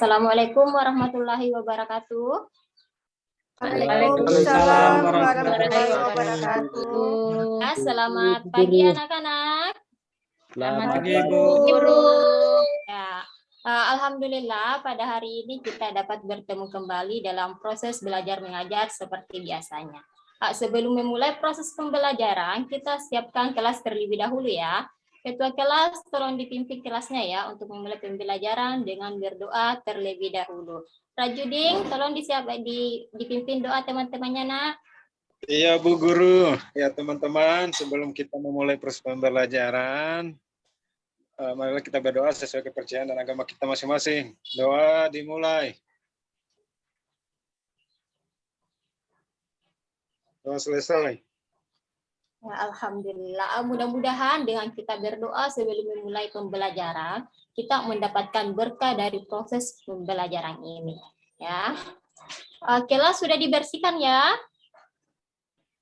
Assalamualaikum warahmatullahi wabarakatuh. Waalaikumsalam warahmatullahi wabarakatuh. Selamat pagi anak-anak. Selamat pagi, Bu. Guru. Ya, alhamdulillah pada hari ini kita dapat bertemu kembali dalam proses belajar mengajar seperti biasanya. Sebelum memulai proses pembelajaran, kita siapkan kelas terlebih dahulu ya. Ketua kelas tolong dipimpin kelasnya ya untuk memulai pembelajaran dengan berdoa terlebih dahulu. Rajuding, tolong dipimpin doa teman-temannya nak. Iya Bu Guru, ya teman-teman sebelum kita memulai proses pembelajaran, marilah kita berdoa sesuai kepercayaan dan agama kita masing-masing. Doa dimulai. Doa selesai. Ya, alhamdulillah, mudah-mudahan dengan kita berdoa sebelum memulai pembelajaran, kita mendapatkan berkah dari proses pembelajaran ini. Ya, kelas sudah dibersihkan ya?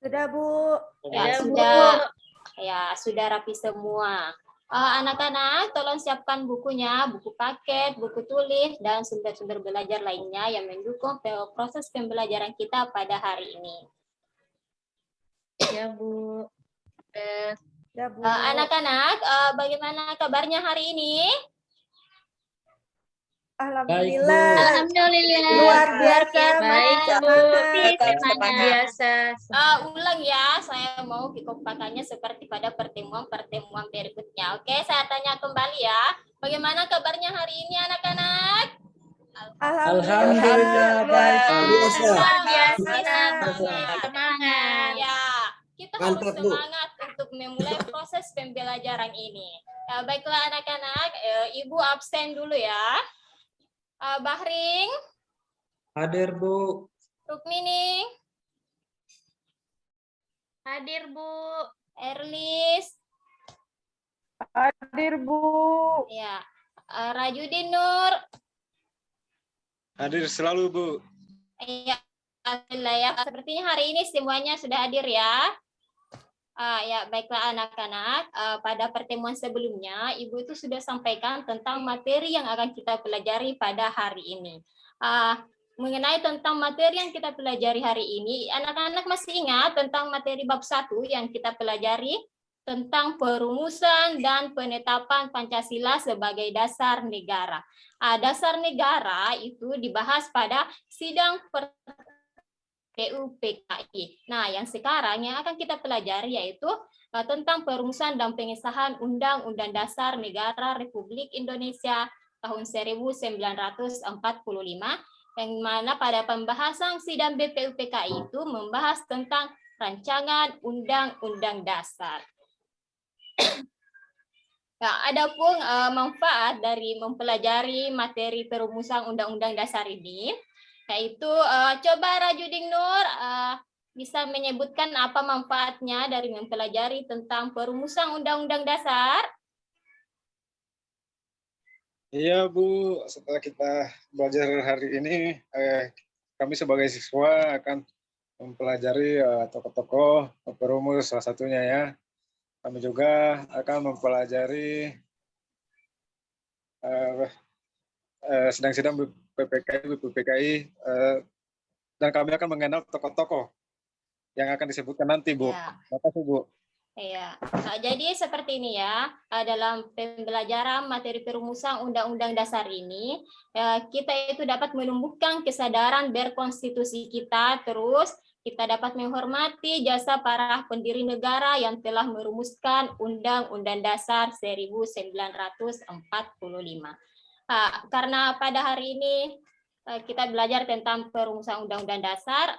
Sudah, Bu. Ya, sudah. Ya, sudah rapi semua. Anak-anak, tolong siapkan bukunya, buku paket, buku tulis, dan sumber-sumber belajar lainnya yang mendukung proses pembelajaran kita pada hari ini. Ya, Bu. Ya, Bu. Anak-anak, bagaimana kabarnya hari ini? Alhamdulillah. Alhamdulillah. Luar biasa. Baik, Bu. Semangat biasa. Ulang ya, saya mau dikompakannya seperti pada pertemuan-pertemuan berikutnya. Oke, saya tanya kembali ya. Bagaimana kabarnya hari ini anak-anak? Alhamdulillah. Baik. Luar biasa. Semangat. Ya, kita harus semangat untuk memulai proses pembelajaran ini. Baiklah anak-anak, Ibu absen dulu ya. Bahring. Hadir, Bu. Rukmini. Hadir, Bu. Erlis. Hadir, Bu. Ya. Rajudin Nur. Hadir selalu Bu. Ya, alhamdulillah ya. Sepertinya hari ini semuanya sudah hadir ya. Ya, baiklah anak-anak. Pada pertemuan sebelumnya, Ibu itu sudah sampaikan tentang materi yang akan kita pelajari pada hari ini. Mengenai tentang materi yang kita pelajari hari ini, anak-anak masih ingat tentang materi bab 1 yang kita pelajari tentang perumusan dan penetapan Pancasila sebagai dasar negara. Dasar negara itu dibahas pada sidang PUPKI. Nah, yang sekarang yang akan kita pelajari yaitu tentang perumusan dan pengesahan Undang-Undang Dasar Negara Republik Indonesia tahun 1945, yang mana pada pembahasan sidang BPUPKI itu membahas tentang rancangan Undang-Undang Dasar. Nah, adapun manfaat dari mempelajari materi perumusan Undang-Undang Dasar ini, yaitu coba Rajuding Nur bisa menyebutkan apa manfaatnya dari mempelajari tentang perumusan Undang-Undang Dasar? Iya Bu, setelah kita belajar hari ini, kami sebagai siswa akan mempelajari tokoh-tokoh perumus salah satunya ya. Kami juga akan mempelajari sidang-sidang BPUPKI, dan kami akan mengenal tokoh-tokoh yang akan disebutkan nanti Bu. Ya. Terima kasih Bu. Iya, jadi seperti ini ya, dalam pembelajaran materi perumusan Undang-Undang Dasar ini, kita itu dapat menumbuhkan kesadaran berkonstitusi kita, terus kita dapat menghormati jasa para pendiri negara yang telah merumuskan Undang-Undang Dasar 1945. Karena pada hari ini kita belajar tentang perumusan Undang-Undang Dasar,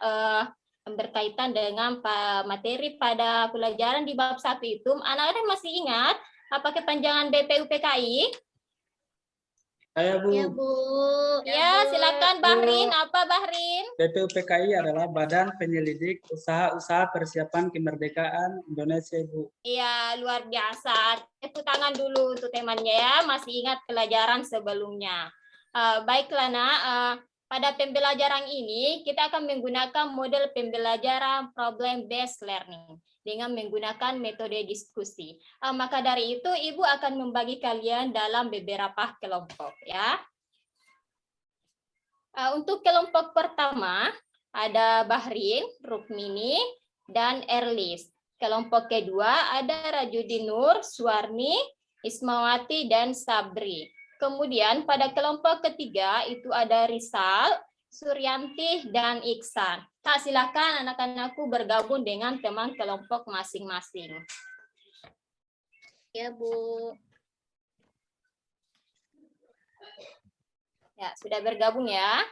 berkaitan dengan materi pada pelajaran di bab 1 itu, anak-anak masih ingat apa kepanjangan BPUPKI? Saya, Bu. Ya, Bu. Ya, silakan Bahrin. Apa Bahrin? BPUPKI adalah Badan Penyelidik Usaha-Usaha Persiapan Kemerdekaan Indonesia, Bu. Iya, luar biasa. Tepuk tangan dulu untuk temannya ya, masih ingat pelajaran sebelumnya. Baiklah nak, pada pembelajaran ini kita akan menggunakan model pembelajaran problem based learning dengan menggunakan metode diskusi. Maka dari itu Ibu akan membagi kalian dalam beberapa kelompok ya. Untuk kelompok pertama ada Bahrin, Rukmini, dan Erlis. Kelompok kedua ada Rajudin Nur, Suwarni, Ismawati, dan Sabri. Kemudian pada kelompok ketiga itu ada Rizal, Suryanti, dan Iksan. Silakan anak-anakku bergabung dengan teman kelompok masing-masing. Ya, Bu. Ya, sudah bergabung ya.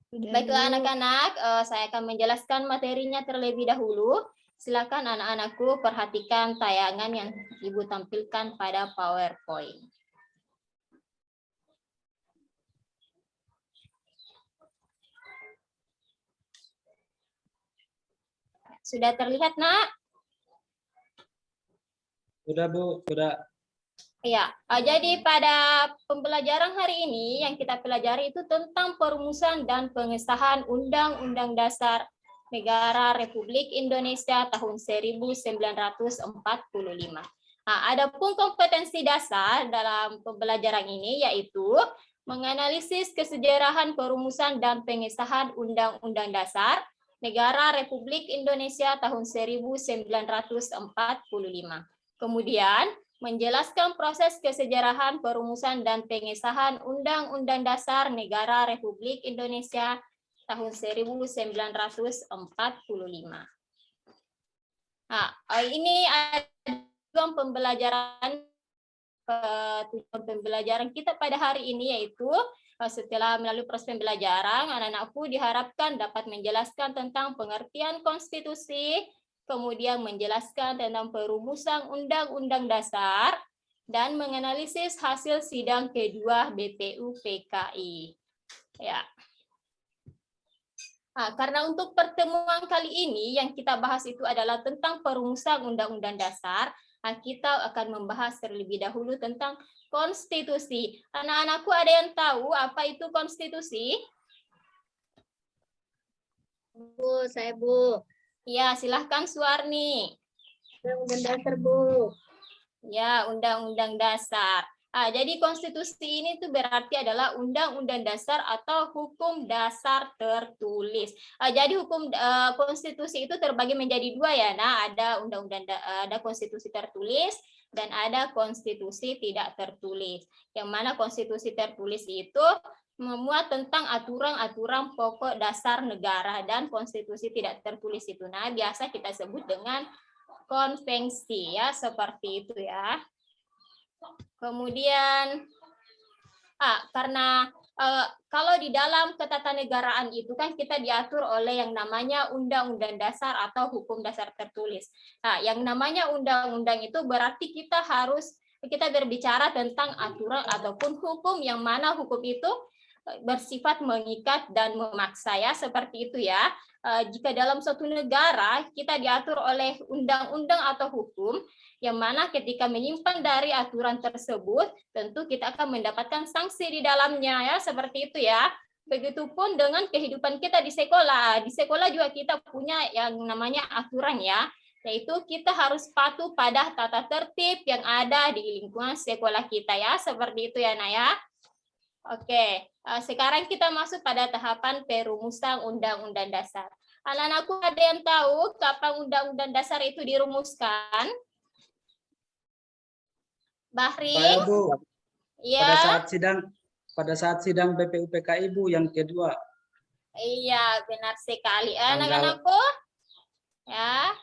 Baiklah anak-anak, saya akan menjelaskan materinya terlebih dahulu. Silakan anak-anakku perhatikan tayangan yang Ibu tampilkan pada PowerPoint. Sudah terlihat, Nak? Sudah, Bu, sudah. Ya, jadi pada pembelajaran hari ini yang kita pelajari itu tentang perumusan dan pengesahan Undang-Undang Dasar Negara Republik Indonesia tahun 1945. Adapun kompetensi dasar dalam pembelajaran ini yaitu menganalisis kesejarahan perumusan dan pengesahan Undang-Undang Dasar Negara Republik Indonesia tahun 1945. Kemudian menjelaskan proses kesejarahan perumusan dan pengesahan Undang-Undang Dasar Negara Republik Indonesia tahun 1945. Ini tujuan pembelajaran kita pada hari ini yaitu setelah melalui proses pembelajaran, anak-anakku diharapkan dapat menjelaskan tentang pengertian konstitusi, kemudian menjelaskan tentang perumusan Undang-Undang Dasar, dan menganalisis hasil sidang kedua BPUPKI. Ya. Karena untuk pertemuan kali ini yang kita bahas itu adalah tentang perumusan Undang-Undang Dasar, kita akan membahas terlebih dahulu tentang konstitusi. Anak-anakku ada yang tahu apa itu konstitusi? Bu, saya Bu. Ya, silahkan Suwarni. Undang-Undang Dasar, Bu. Ya, Undang-Undang Dasar. Jadi konstitusi ini tuh berarti adalah Undang-Undang Dasar atau hukum dasar tertulis. Jadi hukum konstitusi itu terbagi menjadi dua ya. Nah, ada ada konstitusi tertulis dan ada konstitusi tidak tertulis. Yang mana konstitusi tertulis itu memuat tentang aturan-aturan pokok dasar negara, dan konstitusi tidak tertulis itu biasa kita sebut dengan konvensi ya, seperti itu ya. Kemudian karena kalau di dalam ketatanegaraan itu kan kita diatur oleh yang namanya Undang-Undang Dasar atau hukum dasar tertulis. Yang namanya undang-undang itu berarti kita berbicara tentang aturan ataupun hukum yang mana hukum itu bersifat mengikat dan memaksa ya, seperti itu ya. Jika dalam suatu negara kita diatur oleh undang-undang atau hukum yang mana ketika menyimpan dari aturan tersebut tentu kita akan mendapatkan sanksi di dalamnya ya, seperti itu ya. Begitupun dengan kehidupan kita di sekolah. Di sekolah juga kita punya yang namanya aturan ya, yaitu kita harus patuh pada tata tertib yang ada di lingkungan sekolah kita ya, seperti itu ya Naya. Oke, sekarang kita masuk pada tahapan perumusan Undang-Undang Dasar. Anak-anakku ada yang tahu kapan Undang-Undang Dasar itu dirumuskan? Bahri? Saya, Bu. Ya. Pada saat sidang BPUPKI, Bu, yang kedua. Iya, benar sekali. Anak-anakku, ya.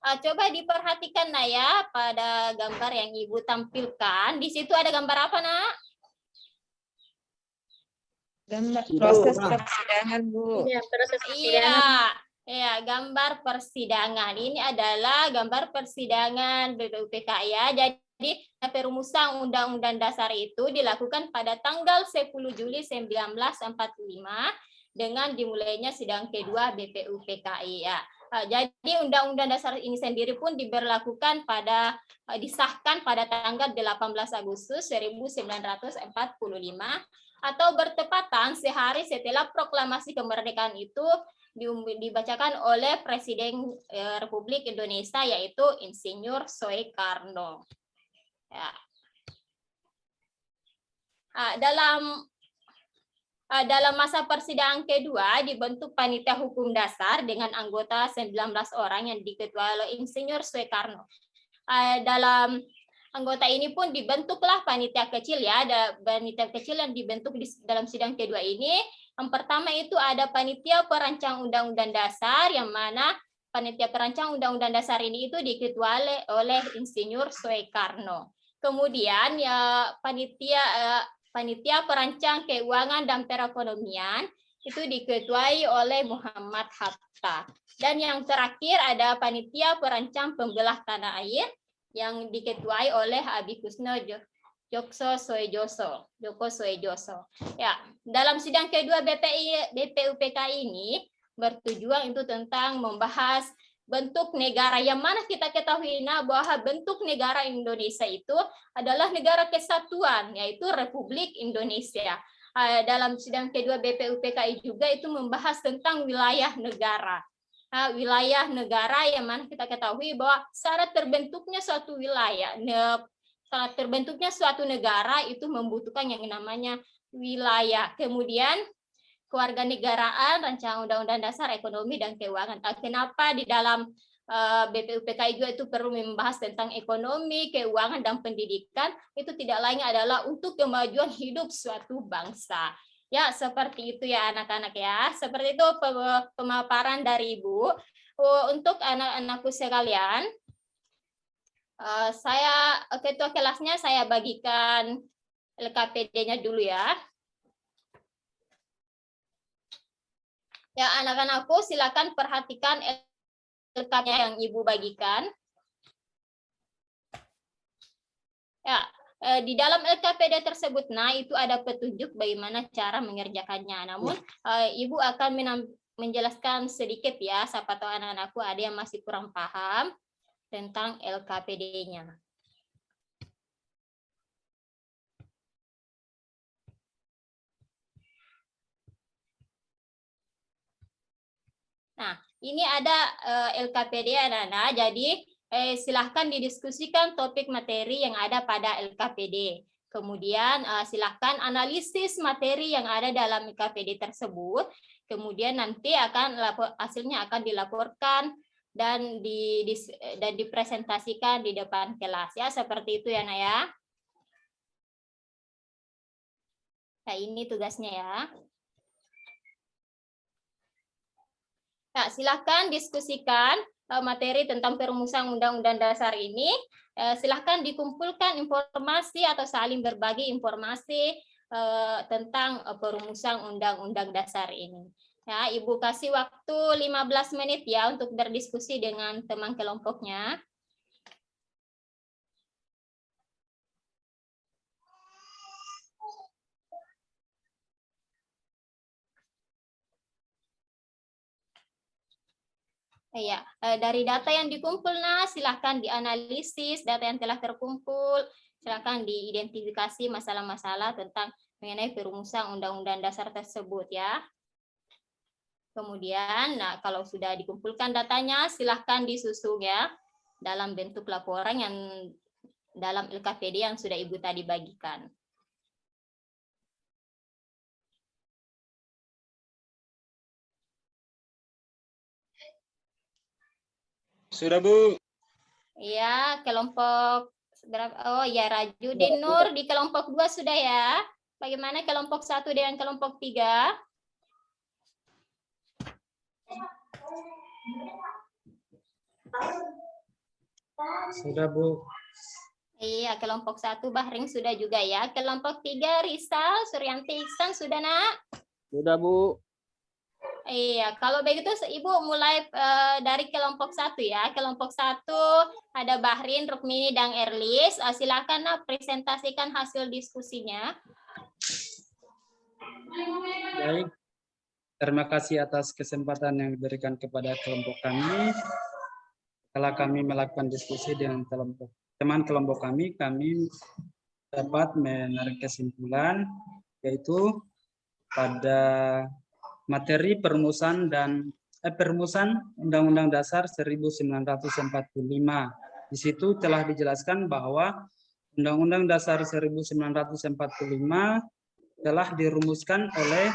Coba diperhatikan ya pada gambar yang Ibu tampilkan. Di situ ada gambar apa, Nak? Gambar proses persidangan, Bu. Iya, proses persidangan. Iya, gambar persidangan. Ini adalah gambar persidangan BPUPKI ya. Jadi perumusan Undang-Undang Dasar itu dilakukan pada tanggal 10 Juli 1945 dengan dimulainya sidang kedua BPUPKI ya. Jadi Undang-Undang Dasar ini sendiri pun disahkan pada tanggal 18 Agustus 1945 atau bertepatan sehari setelah proklamasi kemerdekaan itu dibacakan oleh Presiden Republik Indonesia yaitu Insinyur Soekarno. Ya. Dalam dalam masa persidangan kedua dibentuk panitia hukum dasar dengan anggota 19 orang yang diketuai oleh Insinyur Soekarno. Dalam anggota ini pun dibentuklah panitia kecil ya, ada panitia kecil yang dibentuk dalam sidang kedua ini. Yang pertama itu ada panitia perancang Undang-Undang Dasar, yang mana panitia perancang Undang-Undang Dasar ini itu diketuai oleh Insinyur Soekarno. Kemudian ya panitia perancang keuangan dan perekonomian itu diketuai oleh Muhammad Hatta. Dan yang terakhir ada panitia perancang pembelah tanah air yang diketuai oleh Abikusno Joko Soejoso. Ya, dalam sidang kedua BPUPK ini bertujuan itu tentang membahas bentuk negara, yang mana kita ketahui bahwa bentuk negara Indonesia itu adalah negara kesatuan, yaitu Republik Indonesia. Dalam sidang kedua BPUPK juga itu membahas tentang wilayah negara. Wilayah negara yang mana kita ketahui bahwa syarat terbentuknya suatu wilayah, syarat terbentuknya suatu negara itu membutuhkan yang namanya wilayah. Kemudian kewarganegaraan, rancangan Undang-Undang Dasar, ekonomi dan keuangan. Kenapa di dalam BPUPK juga itu perlu membahas tentang ekonomi, keuangan dan pendidikan? Itu tidak lain adalah untuk kemajuan hidup suatu bangsa. Ya, seperti itu ya anak-anak ya. Seperti itu pemaparan dari Ibu. Untuk anak-anakku sekalian, saya ketua kelasnya saya bagikan LKPD-nya dulu ya. Ya, anak-anakku silakan perhatikan LKPD yang Ibu bagikan. Ya, di dalam LKPD tersebut, nah itu ada petunjuk bagaimana cara mengerjakannya. Namun Ibu akan menjelaskan sedikit ya, siapa tahu anak-anakku ada yang masih kurang paham tentang LKPD-nya. Nah, ini ada LKPD anak-anak, jadi silahkan didiskusikan topik materi yang ada pada LKPD. Kemudian silahkan analisis materi yang ada dalam LKPD tersebut. Kemudian nanti hasilnya akan dilaporkan dan dipresentasikan di depan kelas ya, seperti itu ya Nak ya. Nah, ini tugasnya ya. Nah, silahkan diskusikan materi tentang perumusan Undang-Undang Dasar ini. Silahkan dikumpulkan informasi atau saling berbagi informasi tentang perumusan Undang-Undang Dasar ini. Ya, Ibu kasih waktu 15 menit ya untuk berdiskusi dengan teman kelompoknya. Ya, dari data yang dikumpul, nah silahkan dianalisis data yang telah terkumpul, silahkan diidentifikasi masalah-masalah tentang mengenai perumusan Undang-Undang Dasar tersebut ya. Kemudian, nah kalau sudah dikumpulkan datanya, silahkan disusun ya dalam bentuk laporan yang dalam LKPD yang sudah Ibu tadi bagikan. Sudah, Bu. Iya, kelompok berapa? Oh ya, Rajudin Nur di kelompok 2 sudah ya. Bagaimana kelompok 1 dengan kelompok 3? Sudah, Bu. Iya, kelompok 1 Bahring sudah juga ya. Kelompok 3 Rizal, Suryanti Iksan sudah Nak? Sudah, Bu. Iya, kalau begitu Ibu mulai dari kelompok 1 ya. Kelompok 1 ada Bahrin, Rukmini, dan Erlis. Silakan Nak presentasikan hasil diskusinya. Baik. Terima kasih atas kesempatan yang diberikan kepada kelompok kami. Setelah kami melakukan diskusi dengan teman kelompok kami dapat menarik kesimpulan, yaitu pada materi perumusan Undang-Undang Dasar 1945. Di situ telah dijelaskan bahwa Undang-Undang Dasar 1945 telah dirumuskan oleh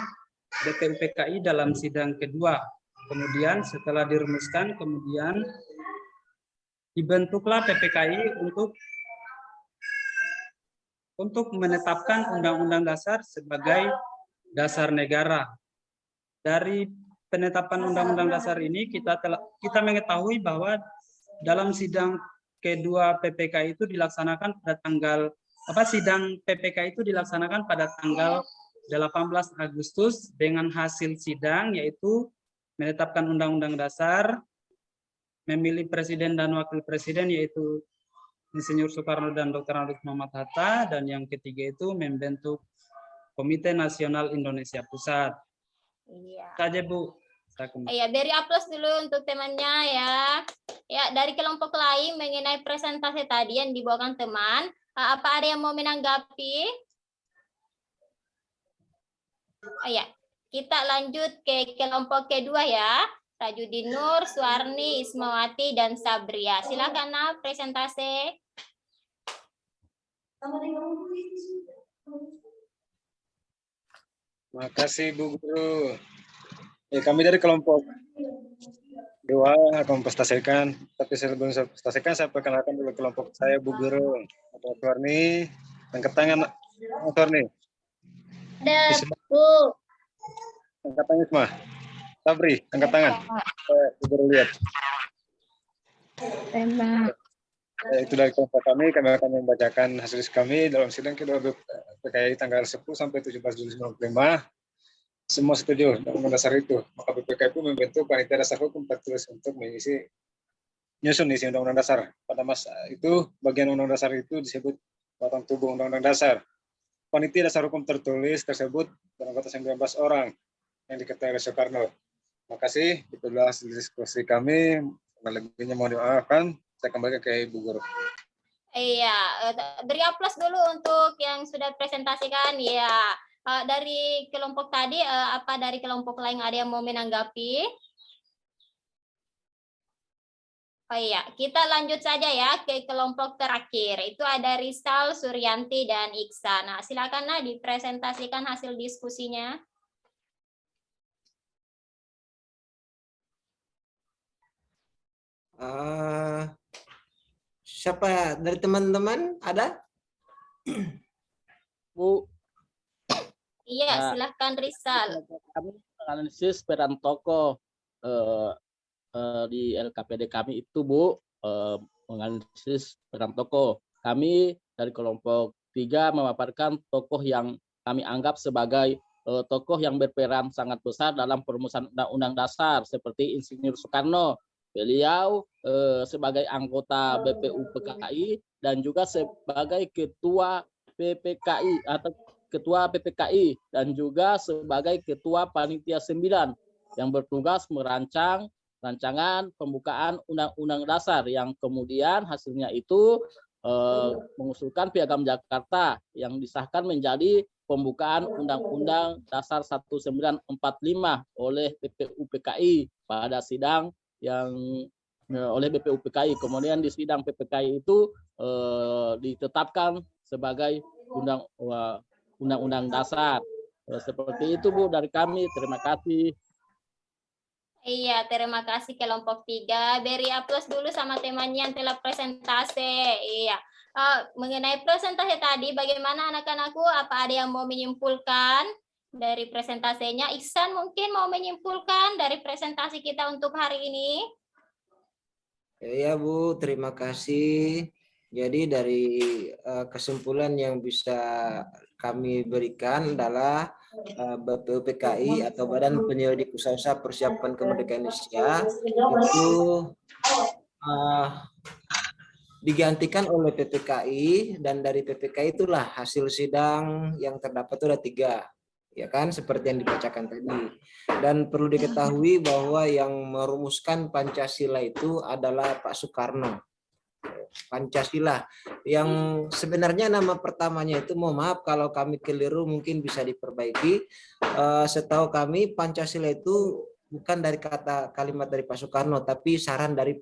BPUPKI dalam sidang kedua. Kemudian setelah dirumuskan, kemudian dibentuklah PPKI untuk menetapkan Undang-Undang Dasar sebagai dasar negara. Dari penetapan Undang-Undang Dasar ini kita mengetahui bahwa dalam sidang kedua PPKI itu dilaksanakan pada sidang PPKI itu dilaksanakan pada tanggal 18 Agustus dengan hasil sidang yaitu menetapkan Undang-Undang Dasar, memilih presiden dan wakil presiden yaitu Insinyur Soekarno dan Dr. Andes Muhammad Hatta, dan yang ketiga itu membentuk Komite Nasional Indonesia Pusat. Iya. Saja Bu. Iya, beri aplaus dulu untuk temannya ya. Ya, dari kelompok lain mengenai presentasi tadi yang dibawakan teman, apa ada yang mau menanggapi? Oh ya, kita lanjut ke kelompok kedua ya. Tajudin Nur, Suwarni, Ismawati, dan Sabria. Silakan presentasi. Makasih Bu Guru. Kami dari kelompok 2 akan mempresentasikan, tapi sebelum saya presentasikan saya perkenalkan dulu kelompok saya Bu Guru. Ada Suwarni, angkat tangan Suwarni. Ada, Bu. Angkat tangan Isma. Sabri, angkat tangan. Bu Guru lihat. Tema. Itu dari kelompok kami akan membacakan hasil kami dalam sidang kedua PPKI tanggal 10 sampai 17 Juli 1995. Semua setuju dengan dasar itu. Maka PPKI itu membentuk panitia dasar hukum tertulis untuk menyusun isi Undang-Undang Dasar. Pada masa itu, bagian Undang-Undang Dasar itu disebut batang tubuh Undang-Undang Dasar. Panitia dasar hukum tertulis tersebut beranggotas 19 orang yang diketuai oleh Soekarno. Terima kasih. Itulah hasil diskusi kami. Lebihnya mohon dimaafkan. Saya kembali ke Ibu Guru. Iya, beri aplaus dulu untuk yang sudah presentasikan. Ya, dari kelompok tadi, apa dari kelompok lain ada yang mau menanggapi? Oh iya, kita lanjut saja ya ke kelompok terakhir. Itu ada Rizal, Suryanti, dan Iksan. Nah, silakan dipresentasikan hasil diskusinya. Siapa dari teman-teman ada? Bu. Iya, silahkan Rizal. Kami analisis peran tokoh di LKPD kami itu Bu, menganalisis peran tokoh. Kami dari kelompok 3 memaparkan tokoh yang kami anggap sebagai tokoh yang berperan sangat besar dalam perumusan Undang-Undang Dasar seperti Insinyur Soekarno. Beliau sebagai anggota BPUPKI dan juga sebagai ketua PPKI atau ketua PPKI dan juga sebagai ketua panitia 9 yang bertugas merancang rancangan pembukaan Undang-Undang Dasar yang kemudian hasilnya itu mengusulkan Piagam Jakarta yang disahkan menjadi pembukaan Undang-Undang Dasar 1945 oleh BPUPKI pada sidang yang oleh BPUPKI. Kemudian di sidang PPKI itu ditetapkan sebagai Undang-Undang Dasar. Seperti itu Bu dari kami. Terima kasih. Iya, terima kasih kelompok 3. Beri aplaus dulu sama temannya yang telah presentasi. Iya. Mengenai presentasi tadi, bagaimana anak-anakku? Apa ada yang mau menyimpulkan dari presentasinya? Iksan mungkin mau menyimpulkan dari presentasi kita untuk hari ini? Ya Bu, terima kasih. Jadi dari kesimpulan yang bisa kami berikan adalah BPUPKI atau Badan Penyelidik Usaha-Usaha Persiapan Kemerdekaan Indonesia itu digantikan oleh PPKI, dan dari PPKI itulah hasil sidang yang terdapat itu ada 3, ya kan, seperti yang dibacakan tadi. Dan perlu diketahui bahwa yang merumuskan Pancasila itu adalah Pak Soekarno. Pancasila yang sebenarnya nama pertamanya itu, mohon maaf kalau kami keliru mungkin bisa diperbaiki. Setahu kami Pancasila itu bukan dari kalimat dari Pak Soekarno, tapi saran dari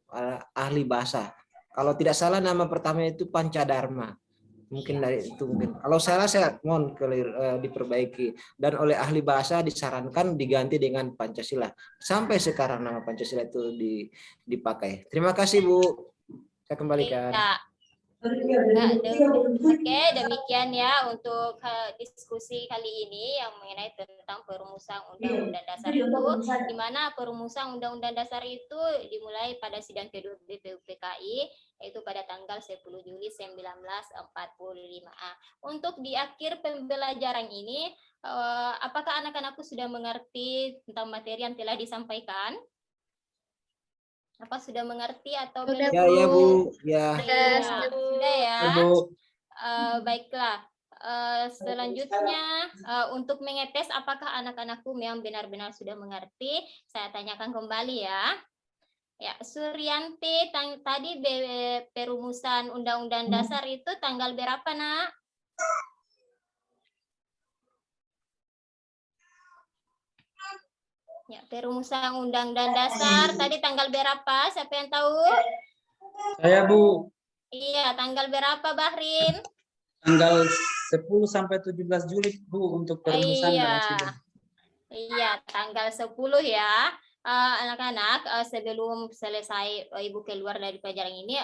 ahli bahasa. Kalau tidak salah nama pertamanya itu Pancadharma. Mungkin dari itu mungkin. Kalau salah saya mohon diperbaiki. Dan oleh ahli bahasa disarankan diganti dengan Pancasila. Sampai sekarang nama Pancasila itu dipakai. Terima kasih Bu. Saya kembalikan. Iya. Oke, demikian ya untuk diskusi kali ini yang mengenai tentang perumusan Undang-Undang Dasar itu, di mana perumusan Undang-Undang Dasar itu dimulai pada sidang kedua BPUPKI, yaitu pada tanggal 10 Juli 1945. Untuk di akhir pembelajaran ini, apakah anak-anakku sudah mengerti tentang materi yang telah disampaikan? Apa sudah mengerti atau belum? Ya Bu, ya. Sudah ya. Bu. Baiklah. Selanjutnya untuk mengetes apakah anak-anakku memang benar-benar sudah mengerti, saya tanyakan kembali ya. Ya, Suryanti, tadi perumusan Undang-Undang Dasar itu tanggal berapa, Nak? Ya, perumusan Undang-Undang Dasar tadi tanggal berapa? Siapa yang tahu? Saya Bu. Iya, tanggal berapa, Bahrin? Tanggal 10 sampai 17 Juli Bu untuk perumusan dalam sidang. Iya, tanggal 10 ya. Anak-anak, sebelum selesai Ibu keluar dari pelajaran ini,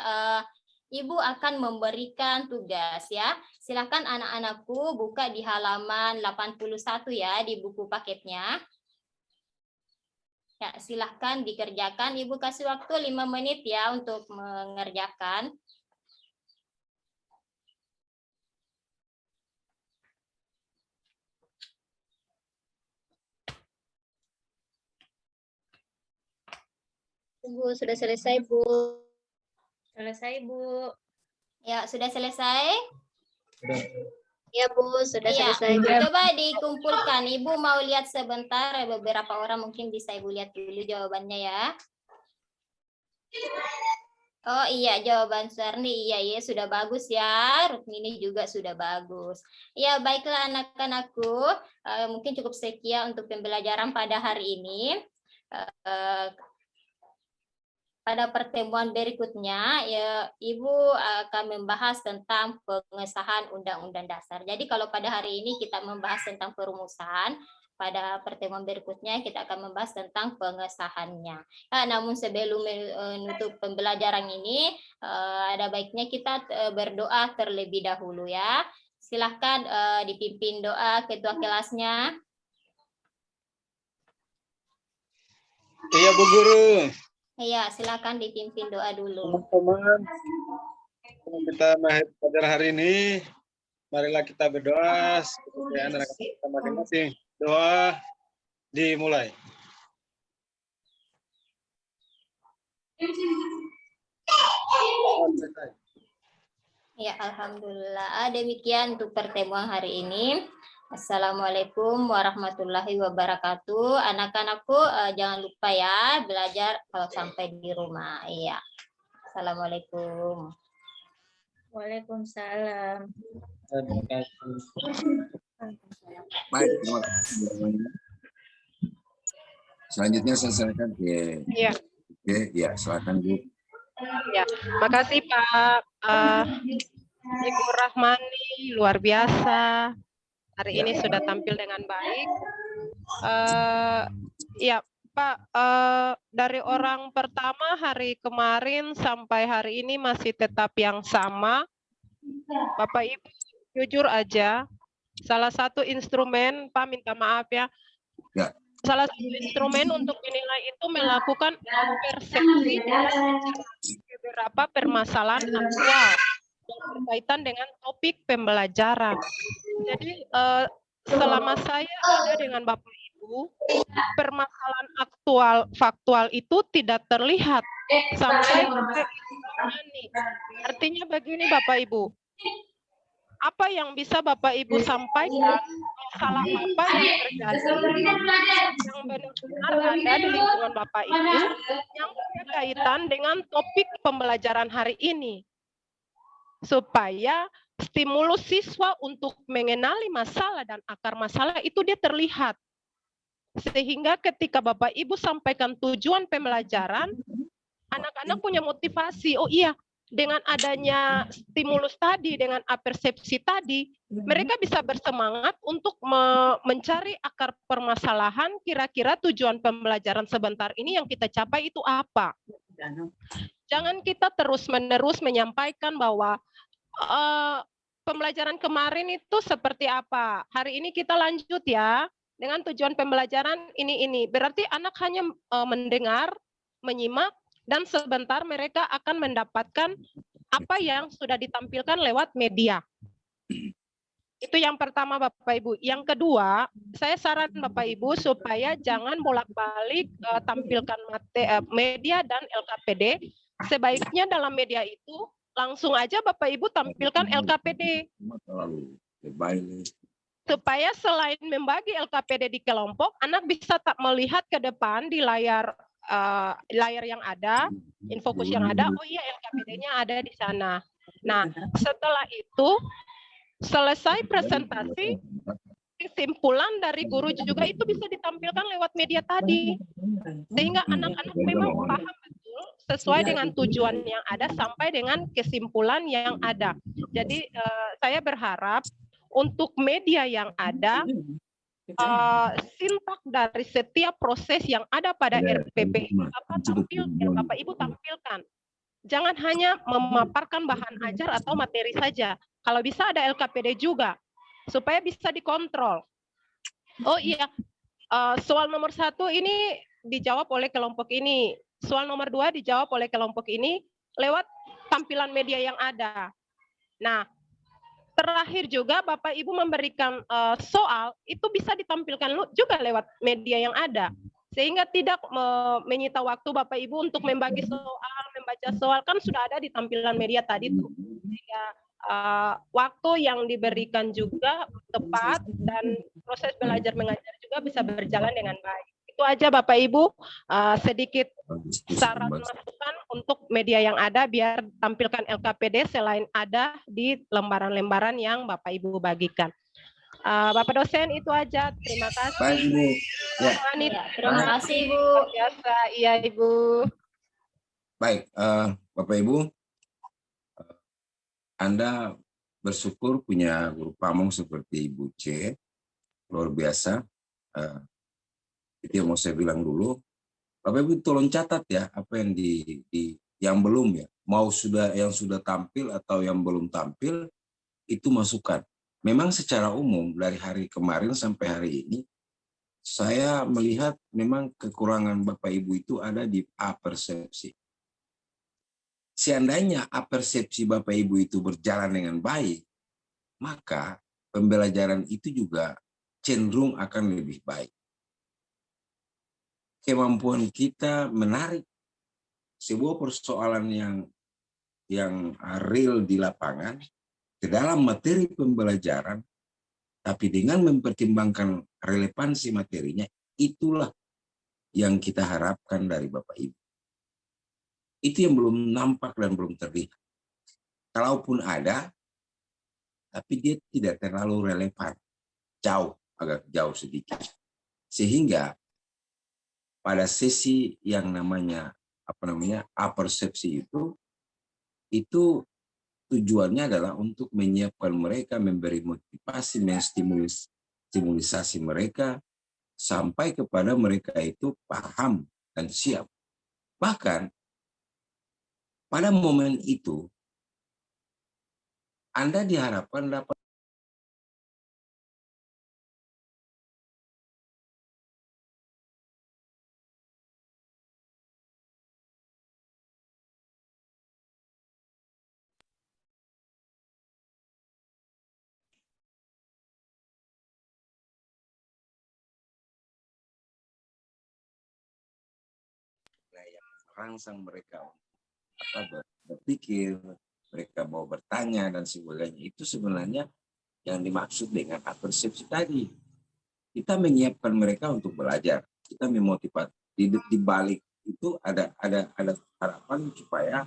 Ibu akan memberikan tugas ya. Silakan anak-anakku buka di halaman 81 ya di buku paketnya. Ya, silahkan dikerjakan. Ibu kasih waktu 5 menit ya untuk mengerjakan. Bu, sudah selesai, Bu. Selesai, Bu. Ya, sudah selesai? Ya, Bu, sudah Iya, selesai. coba dikumpulkan. Ibu mau lihat sebentar, beberapa orang mungkin bisa Ibu lihat dulu jawabannya ya. Oh iya, jawaban Sarni, iya sudah bagus ya. Rukmini juga sudah bagus. Ya, baiklah anak-anakku, mungkin cukup sekian untuk pembelajaran pada hari ini. Pada pertemuan berikutnya, ya, Ibu akan membahas tentang pengesahan Undang-Undang Dasar. Jadi kalau pada hari ini kita membahas tentang perumusan, pada pertemuan berikutnya kita akan membahas tentang pengesahannya. Namun sebelum menutup pembelajaran ini, ada baiknya kita berdoa terlebih dahulu ya. Silahkan dipimpin doa ketua kelasnya. Iya Bu Guru. Iya, silakan dipimpin doa dulu. Teman-teman, kita belajar hari ini, marilah kita berdoa seperti anak-anak kita masing-masing. Doa dimulai. Ya, alhamdulillah. Demikian untuk pertemuan hari ini. Assalamualaikum warahmatullahi wabarakatuh. Anak-anakku jangan lupa ya belajar kalau sampai di rumah. Iya. Assalamualaikum. Waalaikumsalam. Baik, terima kasih. Selanjutnya saya silakan ke. Iya. Oke, ya silakan Bu. Ya, makasih Pak. Ibu Rahmani luar biasa. Hari ini sudah tampil dengan baik. Ya Pak, dari orang pertama hari kemarin sampai hari ini masih tetap yang sama. Bapak Ibu jujur aja, salah satu instrumen, Pak minta maaf ya. Ya. Salah satu instrumen untuk menilai itu melakukan persepsi beberapa permasalahan aktual yang berkaitan dengan topik pembelajaran. Jadi selama saya ada dengan Bapak Ibu, permasalahan faktual itu tidak terlihat sampai ini. Artinya begini Bapak Ibu, apa yang bisa Bapak Ibu sampaikan, masalah apa yang terjadi, yang benar-benar ada di lingkungan Bapak Ibu, yang berkaitan dengan topik pembelajaran hari ini. Supaya stimulus siswa untuk mengenali masalah dan akar masalah itu dia terlihat. Sehingga ketika Bapak Ibu sampaikan tujuan pembelajaran, anak-anak punya motivasi, oh iya, dengan adanya stimulus tadi, dengan apersepsi tadi, mereka bisa bersemangat untuk mencari akar permasalahan, kira-kira tujuan pembelajaran sebentar ini yang kita capai itu apa. Jangan kita terus-menerus menyampaikan bahwa pembelajaran kemarin itu seperti apa. Hari ini kita lanjut ya, dengan tujuan pembelajaran ini. Berarti anak hanya mendengar, menyimak, dan sebentar mereka akan mendapatkan apa yang sudah ditampilkan lewat media. Itu yang pertama Bapak Ibu. Yang kedua, saya saran Bapak Ibu supaya jangan bolak-balik tampilkan media dan LKPD. Sebaiknya dalam media itu langsung aja Bapak Ibu tampilkan LKPD. Supaya selain membagi LKPD di kelompok, anak bisa tak melihat ke depan di layar yang ada, infokus yang ada, oh iya LKPD-nya ada di sana. Nah, setelah itu selesai presentasi, kesimpulan dari guru juga itu bisa ditampilkan lewat media tadi. Sehingga anak-anak memang paham betul sesuai dengan tujuan yang ada sampai dengan kesimpulan yang ada. Jadi saya berharap untuk media yang ada, sintak dari setiap proses yang ada pada RPP yang Bapak Ibu tampilkan. Jangan hanya memaparkan bahan ajar atau materi saja. Kalau bisa ada LKPD juga, supaya bisa dikontrol. Oh iya, soal nomor 1 ini dijawab oleh kelompok ini. Soal nomor 2 dijawab oleh kelompok ini lewat tampilan media yang ada. Nah, terakhir juga Bapak Ibu memberikan soal, itu bisa ditampilkan juga lewat media yang ada. Sehingga tidak menyita waktu Bapak Ibu untuk membagi soal, membaca soal, kan sudah ada di tampilan media tadi tuh. Sehingga waktu yang diberikan juga tepat dan proses belajar mengajar juga bisa berjalan dengan baik. Itu aja Bapak Ibu, sedikit saran masukan untuk media yang ada biar tampilkan LKPD selain ada di lembaran-lembaran yang Bapak Ibu bagikan. Bapak dosen itu aja, terima kasih. Baik Ibu. Ya. Terima kasih Ibu. Biasa, iya Ibu. Baik, Bapak Ibu, Anda bersyukur punya guru pamong seperti Ibu C, luar biasa. Itu yang mau saya bilang dulu. Bapak Ibu tolong catat ya apa yang yang belum ya, mau yang sudah tampil atau yang belum tampil itu masukan. Memang secara umum dari hari kemarin sampai hari ini saya melihat memang kekurangan Bapak Ibu itu ada di apersepsi. Seandainya apersepsi Bapak Ibu itu berjalan dengan baik, maka pembelajaran itu juga cenderung akan lebih baik. Kemampuan kita menarik sebuah persoalan yang real di lapangan ke dalam materi pembelajaran, tapi dengan mempertimbangkan relevansi materinya, itulah yang kita harapkan dari Bapak Ibu. Itu yang belum nampak dan belum terlihat. Kalaupun ada, tapi dia tidak terlalu relevan. Jauh, agak jauh sedikit. Sehingga pada sesi yang namanya apersepsi itu tujuannya adalah untuk menyiapkan mereka, memberi motivasi, menstimulisasi mereka sampai kepada mereka itu paham dan siap. Bahkan pada momen itu Anda diharapkan dapat merangsang mereka berpikir, mereka mau bertanya dan sebagainya. Itu sebenarnya yang dimaksud dengan apersepsi tadi. Kita menyiapkan mereka untuk belajar, kita memotivasi. Di balik itu ada harapan supaya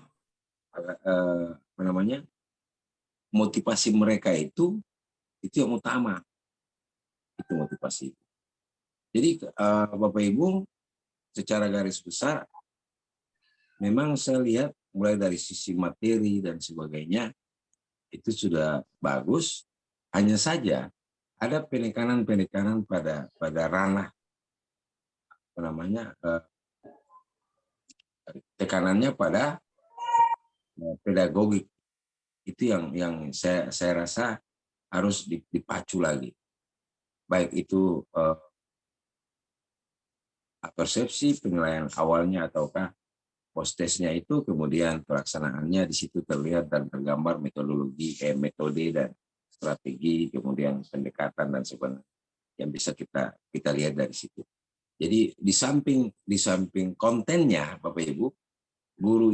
motivasi mereka itu yang utama. Itu motivasi. Jadi Bapak Ibu, secara garis besar memang saya lihat mulai dari sisi materi dan sebagainya itu sudah bagus. Hanya saja ada penekanan-penekanan pada ranah apa namanya tekanannya pada pedagogik. Itu yang saya rasa harus dipacu lagi. Baik itu persepsi penilaian awalnya ataukah post-testnya itu, kemudian pelaksanaannya di situ terlihat dan tergambar metode dan strategi, kemudian pendekatan dan sebagainya yang bisa kita lihat dari situ. Jadi di samping kontennya, Bapak Ibu, guru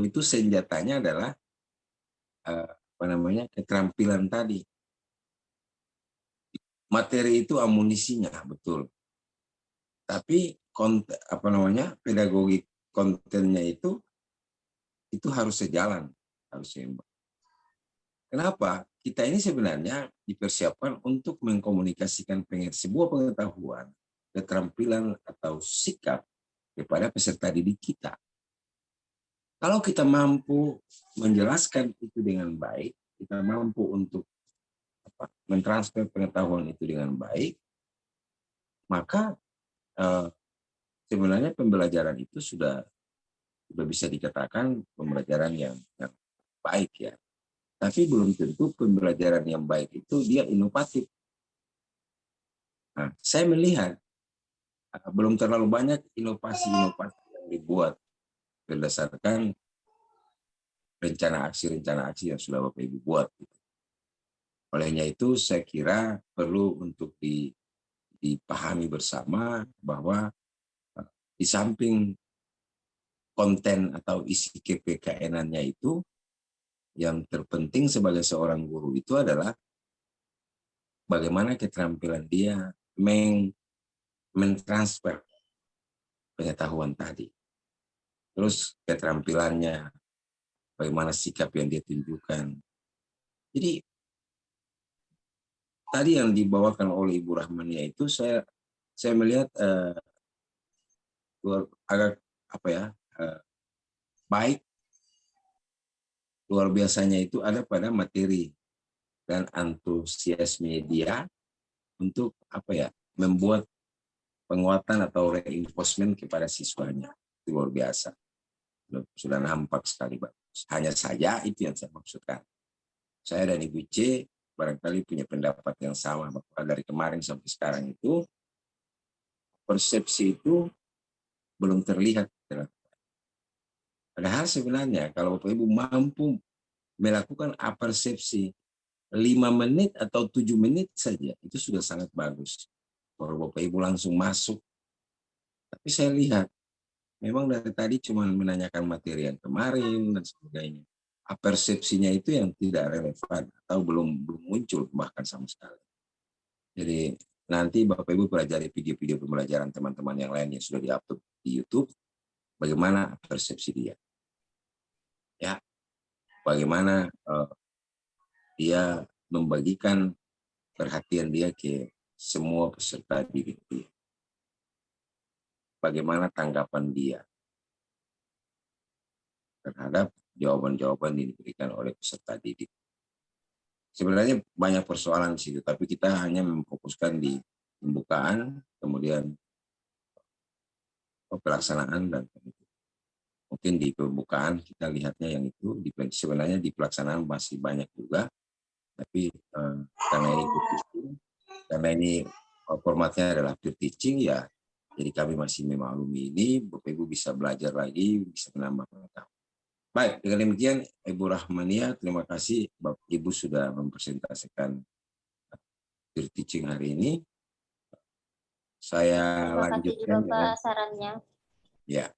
itu senjatanya adalah keterampilan tadi. Materi itu amunisinya, betul. Tapi pedagogi kontennya itu harus sejalan, harus seimbang. Kenapa? Kita ini sebenarnya dipersiapkan untuk mengkomunikasikan sebuah pengetahuan, keterampilan atau sikap kepada peserta didik kita. Kalau kita mampu menjelaskan itu dengan baik, kita mampu untuk mentransfer pengetahuan itu dengan baik, maka sebenarnya pembelajaran itu sudah bisa dikatakan pembelajaran yang baik ya. Tapi belum tentu pembelajaran yang baik itu dia inovatif. Nah, saya melihat belum terlalu banyak inovasi-inovasi yang dibuat berdasarkan rencana aksi yang sudah Bapak Ibu buat. Olehnya itu saya kira perlu untuk dipahami bersama bahwa di samping konten atau isi KPKN-nya itu, yang terpenting sebagai seorang guru itu adalah bagaimana keterampilan dia mentransfer pengetahuan tadi. Terus keterampilannya, bagaimana sikap yang dia tunjukkan. Jadi tadi yang dibawakan oleh Ibu Rahmania itu saya melihat agak baik. Luar biasanya itu ada pada materi dan antusiasme dia untuk membuat penguatan atau reinforcement kepada siswanya. Itu luar biasa. Sudah nampak sekali bagus. Hanya saja itu yang saya maksudkan. Saya dan Ibu C barangkali punya pendapat yang sama bahwa dari kemarin sampai sekarang itu persepsi itu belum terlihat. Padahal sebenarnya kalau Bapak Ibu mampu melakukan apersepsi 5 menit atau 7 menit saja, itu sudah sangat bagus. Kalau Bapak Ibu langsung masuk. Tapi saya lihat, memang dari tadi cuma menanyakan materi yang kemarin dan sebagainya. Apersepsinya itu yang tidak relevan atau belum muncul bahkan sama sekali. Jadi nanti Bapak Ibu pelajari video-video pembelajaran teman-teman yang lain yang sudah di-upload di YouTube, bagaimana persepsi dia. Ya, bagaimana dia membagikan perhatian dia ke semua peserta didik dia. Bagaimana tanggapan dia terhadap jawaban-jawaban yang diberikan oleh peserta didik. Sebenarnya banyak persoalan di situ, tapi kita hanya memfokuskan di pembukaan, kemudian pelaksanaan dan mungkin di pembukaan kita lihatnya yang itu, sebenarnya di pelaksanaan masih banyak juga, tapi karena ini formatnya adalah peer teaching ya, jadi kami masih memaklumi ini. Bapak Ibu bisa belajar lagi, bisa menambah pengetahuan. Baik, dengan demikian Ibu Rahmania, terima kasih Bapak Ibu sudah mempresentasikan peer teaching hari ini. Saya Terima kasih lanjutkan juga Pak sarannya. Ya.